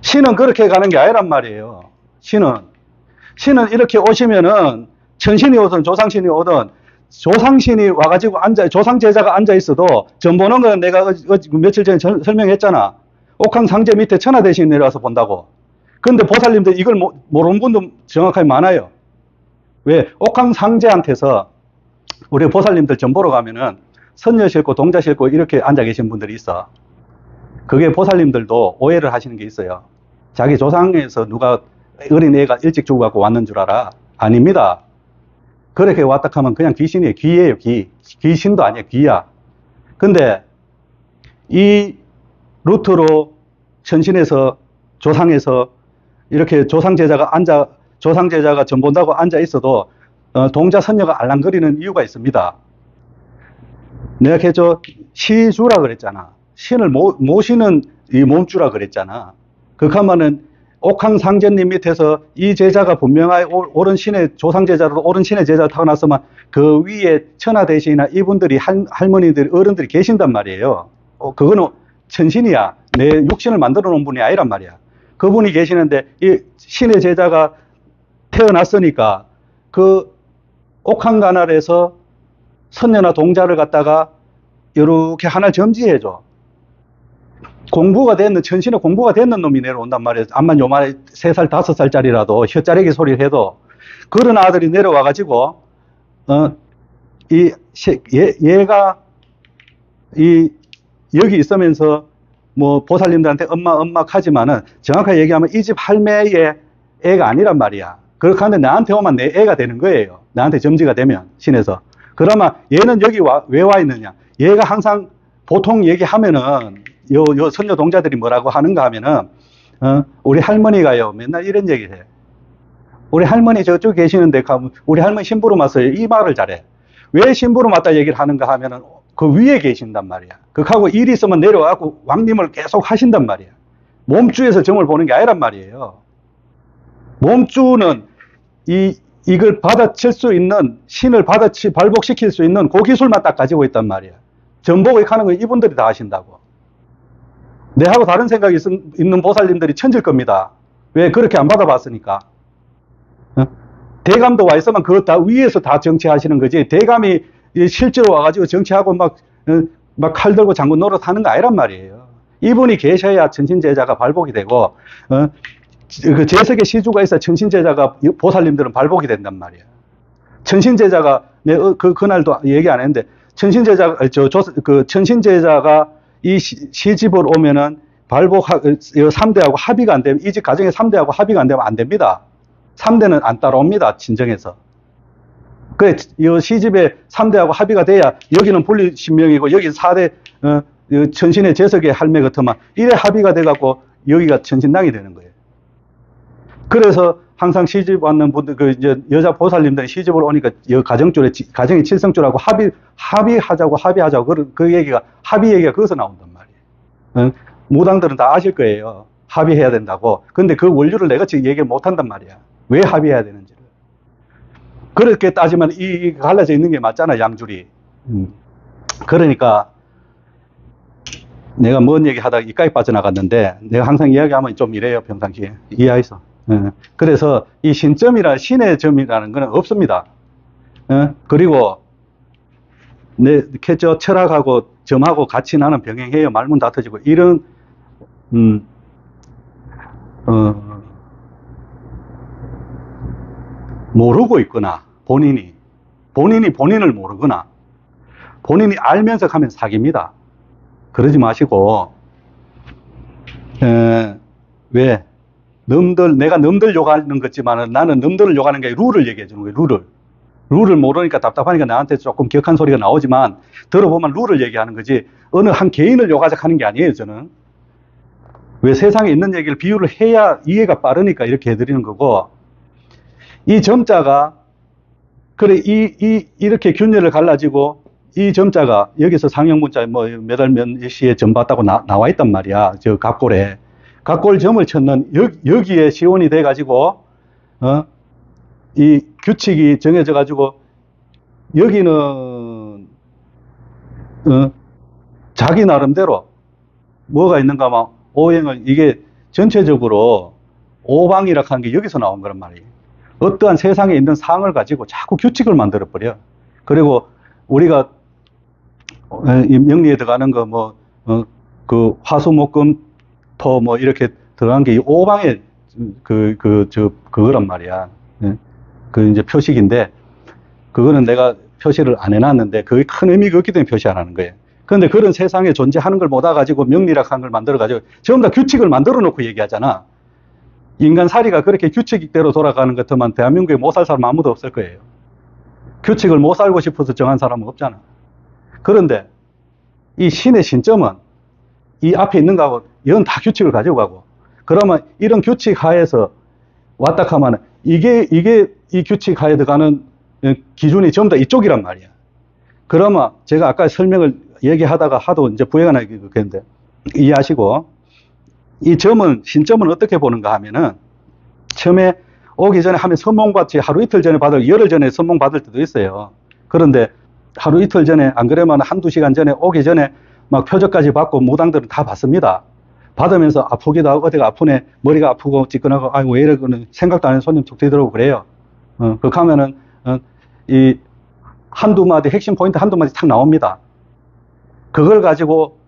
신은 그렇게 가는 게 아니란 말이에요. 신은 이렇게 오시면은 천신이 오든 조상신이 오든 조상신이 와가지고 조상제자가 앉아 있어도 점 보는 건 내가 며칠 전에 설명했잖아. 옥황상제 밑에 천하대신이 내려와서 본다고. 근데 보살님들 이걸 모르는 분도 정확하게 많아요. 왜? 옥황상제한테서 우리 보살님들 점 보러 가면은 선녀 실고 동자 실고 이렇게 앉아 계신 분들이 있어. 그게 보살님들도 오해를 하시는 게 있어요. 자기 조상에서 누가 어린애가 일찍 죽어갖고 왔는 줄 알아? 아닙니다. 그렇게 왔다 하면 그냥 귀신이에요. 귀예요, 귀. 귀신도 아니야, 귀야. 근데 이 루트로 천신에서 조상에서 이렇게 조상제자가 점 본다고 앉아 있어도 동자 선녀가 알랑거리는 이유가 있습니다. 내가 걔저 시주라 그랬잖아. 신을 모시는 이 몸주라 그랬잖아. 그하면은 옥황상제님 밑에서 이 제자가 분명하게 옳은 신의 조상제자로 옳은 신의 제자로 타고났으면 그 위에 천하대신이나 이분들이 할머니들 어른들이 계신단 말이에요. 그거는 천신이야. 내 육신을 만들어 놓은 분이 아니란 말이야. 그분이 계시는데 이 신의 제자가 태어났으니까 그 옥황관할에서 선녀나 동자를 갖다가 이렇게 하나 점지해줘. 공부가 됐는, 천신에 공부가 됐는 놈이 내려온단 말이에요. 암만 요만해 3살, 5살짜리라도 혀짜리기 소리를 해도 그런 아들이 내려와가지고, 얘가 여기 있으면서 뭐 보살님들한테 엄마 하지만은 정확하게 얘기하면 이 집 할매의 애가 아니란 말이야. 그렇게 하는데 나한테 오면 내 애가 되는 거예요. 나한테 점지가 되면, 신에서. 그러면 얘는 여기 왜 와 있느냐? 얘가 항상 보통 얘기하면은 요 선녀 동자들이 뭐라고 하는가 하면은 우리 할머니가요 맨날 이런 얘기를 해. 우리 할머니 저쪽 계시는데 가면 우리 할머니 심부름 왔어요. 이 말을 잘해. 왜 심부름 왔다 얘기를 하는가 하면은 그 위에 계신단 말이야. 그하고 일이 있으면 내려와갖고 왕님을 계속 하신단 말이야. 몸주에서 점을 보는 게 아니란 말이에요. 몸주는 이걸 받아칠 수 있는, 신을 발복시킬 수 있는 그 기술만 딱 가지고 있단 말이야. 점보고 하는 거 이분들이 다 하신다고. 내하고 다른 생각이 있는 보살님들이 천질 겁니다. 왜? 그렇게 안 받아봤으니까. 대감도 와 있으면 그거 다 위에서 다 정치하시는 거지. 대감이 실제로 와가지고 정치하고 막 칼 들고 장군 노릇 하는 거 아니란 말이에요. 이분이 계셔야 천신제자가 발복이 되고, 그 제석의 시주가 있어 천신제자가 보살님들은 발복이 된단 말이야. 천신제자가 그날도 얘기 안 했는데 천신제자가 이 시집을 오면은 발복 3대하고 합의가 안 되면 이 집 가정에 3대하고 합의가 안 되면 안 됩니다. 3대는 안 따라옵니다. 친정에서. 그래 이 시집에 3대하고 합의가 돼야 여기는 분리신명이고 여기 4대 천신의 제석의 할매 같으면 이래 합의가 돼 갖고 여기가 천신당이 되는 거예요. 그래서 항상 시집 왔는 분들, 이제 여자 보살님들이 시집을 오니까 가정이 칠성줄하고 합의하자고 그 얘기가, 합의 얘기가 거기서 나온단 말이에요. 무당들은 다 아실 거예요. 합의해야 된다고. 근데 그 원료를 내가 지금 얘기를 못 한단 말이야. 왜 합의해야 되는지를. 그렇게 따지면 갈라져 있는 게 맞잖아, 양줄이. 그러니까, 내가 뭔 얘기 하다가 이까지 빠져나갔는데, 내가 항상 이야기하면 좀 이래요, 평상시에. 이해하겠어. 그래서 이 신의 점이라는 거는 없습니다. 그리고 철학하고 점하고 같이 나는 병행해요. 말문 다 터지고 이런 모르고 있거나 본인이 본인이 본인을 모르거나 본인이 알면서 하면 사기입니다. 그러지 마시고, 왜? 내가 놈들 욕하는 거지만 나는 놈들을 욕하는 게 아니라 룰을 얘기해 주는 거예요, 룰을 모르니까 답답하니까 나한테 조금 격한 소리가 나오지만 들어보면 룰을 얘기하는 거지 어느 한 개인을 욕하자 하는 게 아니에요, 저는. 왜 세상에 있는 얘기를 비유를 해야 이해가 빠르니까 이렇게 해드리는 거고, 이 점자가, 그래, 이렇게 균열을 갈라지고, 이 점자가 여기서 상형 문자 몇 월 몇 시에 점 봤다고 나와 있단 말이야. 저 각골에. 각골 점을 쳤는 여기에 시온이 돼가지고, 이 규칙이 정해져가지고, 여기는, 자기 나름대로 뭐가 있는가 하면 오행을 이게 전체적으로 오방이라 하는 게 여기서 나온 거란 말이에요. 어떠한 세상에 있는 상을 가지고 자꾸 규칙을 만들어 버려. 그리고 우리가 이 명리에 들어가는 거 그 화수목금 토 이렇게 들어간 게 이 오방의 그거란 말이야. 그 이제 표식인데 그거는 내가 표시를 안 해놨는데 그게 큰 의미가 없기 때문에 표시 안 하는 거예요. 그런데 그런 세상에 존재하는 걸 못 알아가지고 명리학 하는 걸 만들어가지고 전부 다 규칙을 만들어 놓고 얘기하잖아. 인간살이가 그렇게 규칙대로 돌아가는 것 같으면 대한민국에 못 살 사람 아무도 없을 거예요. 규칙을 못 살고 싶어서 정한 사람은 없잖아. 그런데 이 신의 신점은 이 앞에 있는 거하고 이건 다 규칙을 가지고 가고 그러면 이런 규칙 하에서 왔다 하면 이게 이 규칙 하에 들어가는 기준이 전부 다 이쪽이란 말이야. 그러면 제가 아까 설명을 얘기하다가 하도 이제 부회가 나게 그랬는데 이해하시고 이 점은 신점은 어떻게 보는가 하면은 처음에 오기 전에 하면 선몽받지 하루 이틀 전에 받을 열흘 전에 선몽 받을 때도 있어요. 그런데 하루 이틀 전에 안 그러면 한두 시간 전에 오기 전에 막 표적까지 받고 무당들은 다 받습니다. 받으면서 아프기도 하고 어디가 아프네 머리가 아프고 찌끈하고 아이고 왜 이러고는 생각도 안 하는 손님 툭 뛰더라고 그래요. 그렇게 하면은 이 한두 마디 핵심 포인트 한두 마디 탁 나옵니다. 그걸 가지고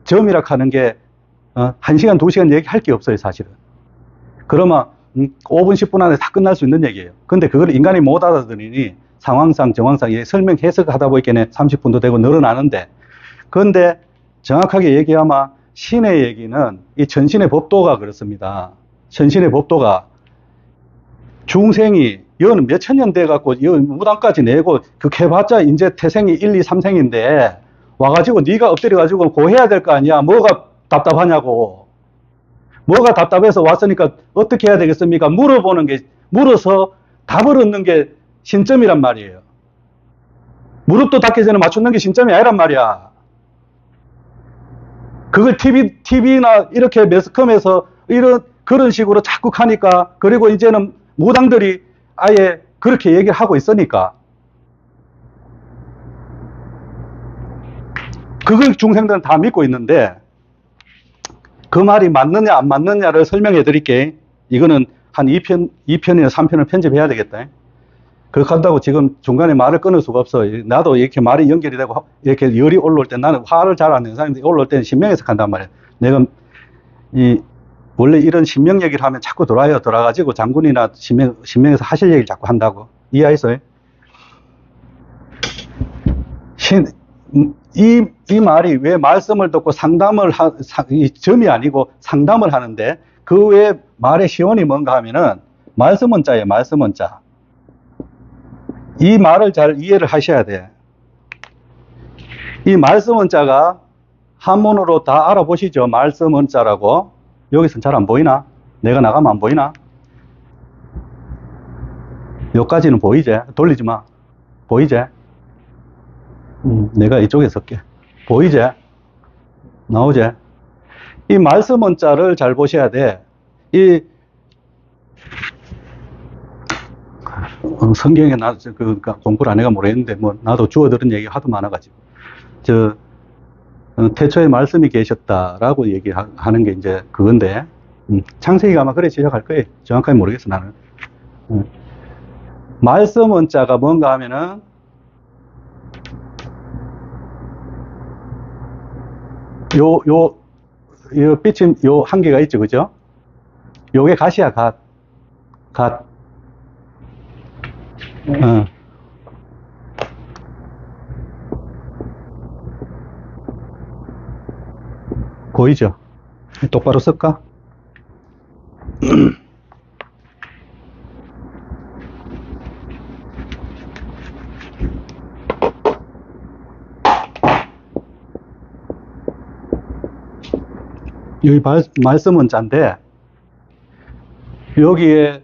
점이라 하는 게 1시간 2시간 얘기할 게 없어요 사실은. 그러면 5분 10분 안에 다 끝날 수 있는 얘기예요. 근데 그걸 인간이 못 알아들으니 상황상 정황상 설명 해석하다 보니까 30분도 되고 늘어나는데 그런데 정확하게 얘기하면 신의 얘기는 이 천신의 법도가 그렇습니다. 천신의 법도가 중생이 여는 몇천 년 돼갖고 여 무당까지 내고 그 해봤자 이제 태생이 1, 2, 3생인데 와가지고 네가 엎드려가지고 고해야 될 거 아니야. 뭐가 답답하냐고. 뭐가 답답해서 왔으니까 어떻게 해야 되겠습니까? 물어보는 게 물어서 답을 얻는 게 신점이란 말이에요. 무릎도 닿기 전에 맞추는 게 신점이 아니란 말이야. 그걸 TV나 이렇게 매스컴에서 그런 식으로 자꾸 하니까 그리고 이제는 무당들이 아예 그렇게 얘기를 하고 있으니까 그걸 중생들은 다 믿고 있는데 그 말이 맞느냐 안 맞느냐를 설명해 드릴게. 이거는 한 2편이나 3편을 편집해야 되겠다. 그렇게 한다고 지금 중간에 말을 끊을 수가 없어. 나도 이렇게 말이 연결이 되고 이렇게 열이 올라올 때 나는 화를 잘 안 내는 사람인데 올라올 때는 신명에서 간단 말이야. 내가 원래 이런 신명 얘기를 하면 자꾸 돌아가지고 장군이나 신명에서 하실 얘기를 자꾸 한다고. 이해하셨어요? 이 말이 왜 말씀을 듣고 이 점이 아니고 상담을 하는데 그 외에 말의 시원이 뭔가 하면은 말씀원자예요, 말씀원자. 이 말을 잘 이해를 하셔야 돼. 이 말씀원자가 한문으로 다 알아보시죠? 말씀원자라고. 여기서는 잘 안 보이나? 내가 나가면 안 보이나? 여기까지는 보이지? 돌리지 마. 보이지? 내가 이쪽에 설게. 보이지? 나오지? 이 말씀원자를 잘 보셔야 돼. 성경에 공부를 안 해가 모르겠는데, 나도 주워 들은 얘기 하도 많아가지고. 태초에 말씀이 계셨다라고 얘기하는 게 이제 그건데, 창세기가 아마 그래 시작할 거예요. 정확하게 모르겠어, 나는. 말씀원자가 뭔가 하면은, 요 빛이 요 한 개가 있죠, 그죠? 요게 갓이야, 갓. 보이죠? 똑바로 쓸까? 여기 말씀 원자인데 여기에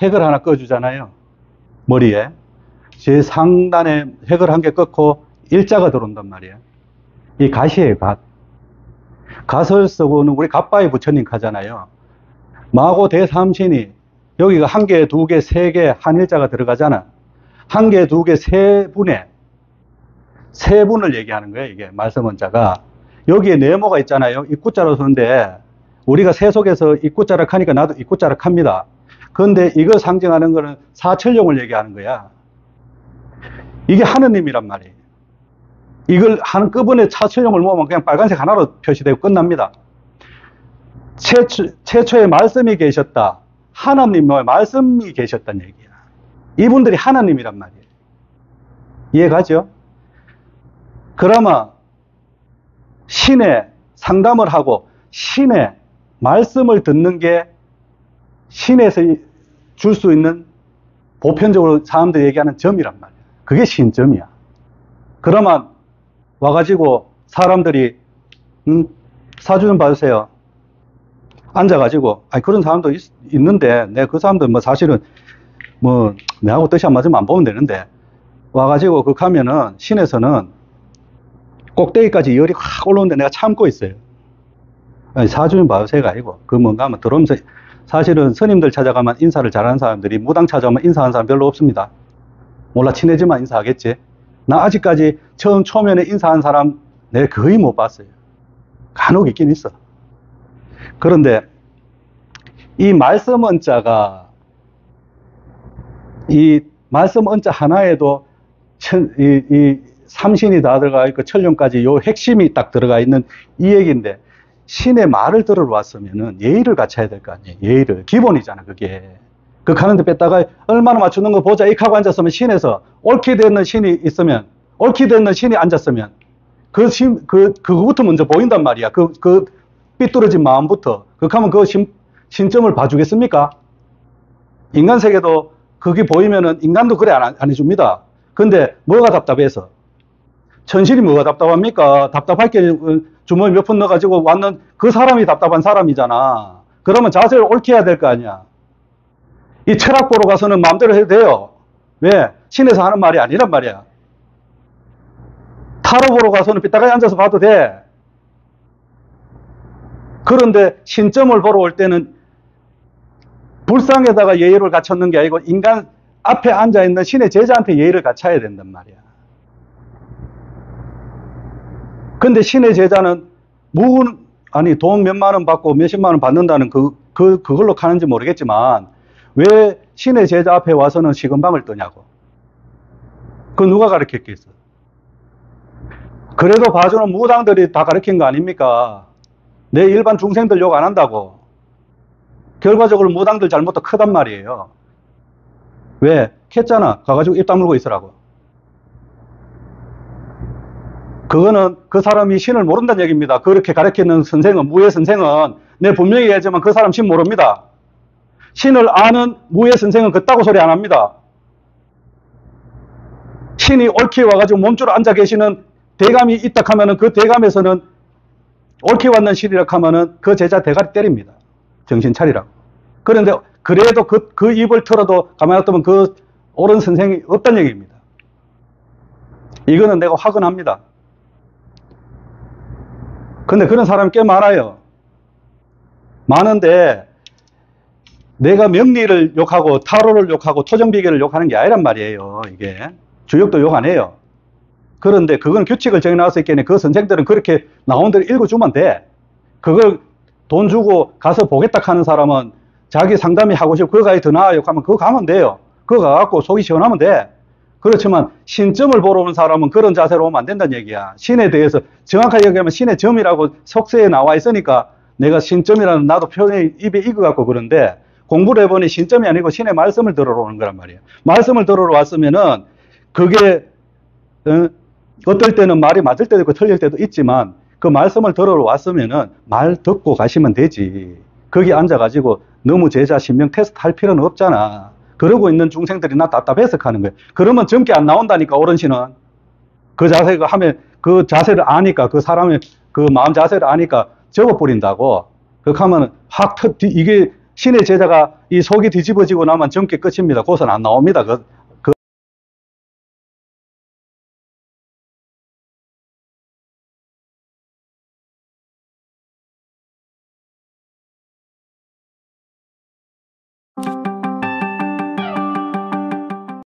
핵을 하나 꺼주잖아요. 머리에. 제 상단에 핵을 한 개 꺾고 일자가 들어온단 말이에요. 이 갓이에요, 갓. 갓을 쓰고는 우리 갓바위 부처님 가잖아요. 마고 대삼신이 여기가 한 개, 두 개, 세 개, 한 일자가 들어가잖아. 한 개, 두 개, 세 분의 세 분을 얘기하는 거예요, 이게 말씀 원자가. 여기에 네모가 있잖아요. 입구자로 쓰는데 우리가 세 속에서 입구자락 하니까 나도 입구자락 합니다. 그런데 이걸 상징하는 거는 사천룡을 얘기하는 거야. 이게 하느님이란 말이에요. 이걸 한 끝번에 사천룡을 모으면 그냥 빨간색 하나로 표시되고 끝납니다. 최초에 말씀이 계셨다. 하나님의 말씀이 계셨다는 얘기야. 이분들이 하나님이란 말이에요. 이해가죠? 그러면 신의 상담을 하고 신의 말씀을 듣는 게 신에서 줄 수 있는 보편적으로 사람들이 얘기하는 점이란 말이야. 그게 신점이야. 그러면 와가지고 사람들이 사주 좀 봐주세요. 앉아가지고 그런 사람도 있는데 내 그 사람들 뭐 사실은 뭐 내하고 뜻이 안 맞으면 안 보면 되는데 와가지고 그 가면은 신에서는 꼭대기까지 열이 확 올라오는데 내가 참고 있어요. 사주 좀 봐주세요가 아니고 그 뭔가 하면 들어오면서 사실은 스님들 찾아가면 인사를 잘하는 사람들이 무당 찾아오면 인사하는 사람 별로 없습니다. 몰라 친해지만 인사하겠지. 나 아직까지 처음 초면에 인사한 사람 내가 거의 못 봤어요. 간혹 있긴 있어. 그런데 이 말씀 원자가 이 말씀 원자 하나에도 이 삼신이 다 들어가 있고 천룡까지 요 핵심이 딱 들어가 있는 이 얘기인데 신의 말을 들으러 왔으면은 예의를 갖춰야 될 거 아니에요. 예의를. 기본이잖아, 그게. 그 가는데 뺐다가 얼마나 맞추는 거 보자. 익 하고 앉았으면 신에서 옳게 되는 신이 있으면, 옳게 되는 신이 앉았으면 그거부터 먼저 보인단 말이야. 그 삐뚤어진 마음부터. 그렇게 하면 그 신점을 봐주겠습니까? 인간 세계도 그게 보이면은 인간도 그래 안 해줍니다. 근데 뭐가 답답해서? 천신이 뭐가 답답합니까? 답답할 게 주머니 몇 푼 넣어가지고 왔는 그 사람이 답답한 사람이잖아. 그러면 자세를 옳게 해야 될 거 아니야. 이 철학 보러 가서는 마음대로 해도 돼요. 왜? 신에서 하는 말이 아니란 말이야. 타로 보러 가서는 삐딱하게 앉아서 봐도 돼. 그런데 신점을 보러 올 때는 불상에다가 예의를 갖췄는 게 아니고 인간 앞에 앉아있는 신의 제자한테 예의를 갖춰야 된단 말이야. 근데 신의 제자는 돈 몇만 원 받고 몇십만 원 받는다는 그걸로 가는지 모르겠지만 왜 신의 제자 앞에 와서는 시건방을 떠냐고. 그 누가 가르쳤겠어? 그래도 봐주는 무당들이 다 가르친 거 아닙니까? 내 일반 중생들 욕 안 한다고. 결과적으로 무당들 잘못도 크단 말이에요. 왜? 캤잖아. 가가지고 입 다물고 있으라고. 그거는 그 사람이 신을 모른다는 얘기입니다. 그렇게 가르치는 선생은, 무예 선생은 내 분명히 얘기하지만 그 사람 신 모릅니다. 신을 아는 무예 선생은 그따구 소리 안 합니다. 신이 옳게 와가지고 몸주로 앉아 계시는 대감이 있다 하면은 그 대감에서는 옳게 왔는 신이라 하면은 그 제자 대가리 때립니다. 정신 차리라고. 그런데 그래도 그 입을 털어도 가만히 놔두면 그 옳은 선생이 없다는 얘기입니다. 이거는 내가 확언합니다. 근데 그런 사람이 꽤 많아요. 많은데 내가 명리를 욕하고 타로를 욕하고 토정비계를 욕하는 게 아니란 말이에요. 이게 주역도 욕 안 해요. 그런데 그건 규칙을 정해놨을 때는 그 선생들은 그렇게 나온 대로 읽어주면 돼. 그걸 돈 주고 가서 보겠다 하는 사람은 자기 상담이 하고 싶고 그거 가야 더 나아요 하면 그거 가면 돼요. 그거 가갖고 속이 시원하면 돼. 그렇지만 신점을 보러 오는 사람은 그런 자세로 오면 안 된다는 얘기야. 신에 대해서 정확하게 얘기하면 신의 점이라고 속세에 나와 있으니까 내가 신점이라는 나도 표현이 입에 익어갖고 그런데 공부를 해보니 신점이 아니고 신의 말씀을 들으러 오는 거란 말이에요. 말씀을 들으러 왔으면은 그게 어떨 때는 말이 맞을 때도 있고 틀릴 때도 있지만 그 말씀을 들으러 왔으면은 말 듣고 가시면 되지. 거기 앉아가지고 너무 제자 신명 테스트 할 필요는 없잖아. 그러고 있는 중생들이 나 답답해서 하는 거야. 그러면 점괘 안 나온다니까, 어른신은. 그 자세가 하면, 그 자세를 아니까, 그 사람의 그 마음 자세를 아니까 접어버린다고. 그렇게 하면 이게 신의 제자가 이 속이 뒤집어지고 나면 점괘 끝입니다. 그것은 안 나옵니다.